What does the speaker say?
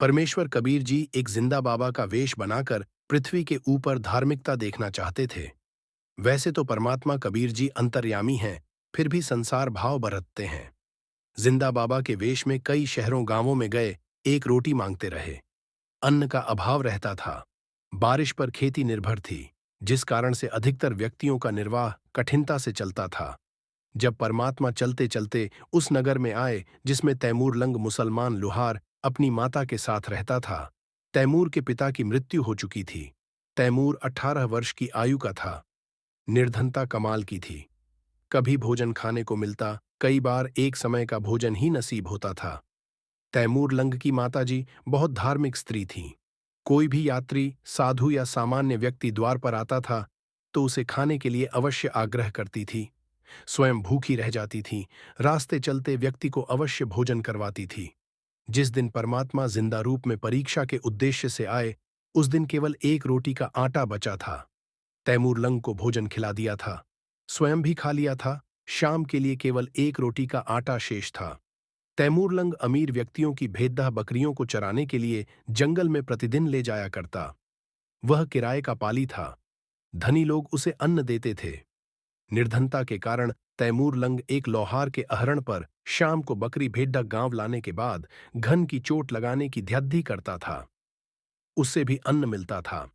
परमेश्वर कबीर जी एक जिंदा बाबा का वेश बनाकर पृथ्वी के ऊपर धार्मिकता देखना चाहते थे। वैसे तो परमात्मा कबीर जी अंतर्यामी हैं, फिर भी संसार भाव बरतते हैं। जिंदा बाबा के वेश में कई शहरों गांवों में गए, एक रोटी मांगते रहे। अन्न का अभाव रहता था। बारिश पर खेती निर्भर थी, जिस कारण से अधिकतर व्यक्तियों का निर्वाह कठिनता से चलता था। जब परमात्मा चलते चलते उस नगर में आए जिसमें तैमूर लंग मुसलमान लुहार अपनी माता के साथ रहता था। तैमूर के पिता की मृत्यु हो चुकी थी। तैमूर 18 वर्ष की आयु का था। निर्धनता कमाल की थी। कभी भोजन खाने को मिलता, कई बार एक समय का भोजन ही नसीब होता था। तैमूर लंग की माताजी बहुत धार्मिक स्त्री थीं। कोई भी यात्री, साधु या सामान्य व्यक्ति द्वार पर आता था तो उसे खाने के लिए अवश्य आग्रह करती थी। स्वयं भूखी रह जाती थीं, रास्ते चलते व्यक्ति को अवश्य भोजन करवाती थी। जिस दिन परमात्मा जिंदा रूप में परीक्षा के उद्देश्य से आए, उस दिन केवल एक रोटी का आटा बचा था। तैमूर लंग को भोजन खिला दिया था, स्वयं भी खा लिया था। शाम के लिए केवल एक रोटी का आटा शेष था। तैमूर लंग अमीर व्यक्तियों की भेद्दा बकरियों को चराने के लिए जंगल में प्रतिदिन ले जाया करता। वह किराए का पाली था। धनी लोग उसे अन्न देते थे। निर्धनता के कारण तैमूर लंग एक लोहार के अहरण पर शाम को बकरी भेड्डा गांव लाने के बाद घन की चोट लगाने की ध्यद्दी करता था। उससे भी अन्न मिलता था।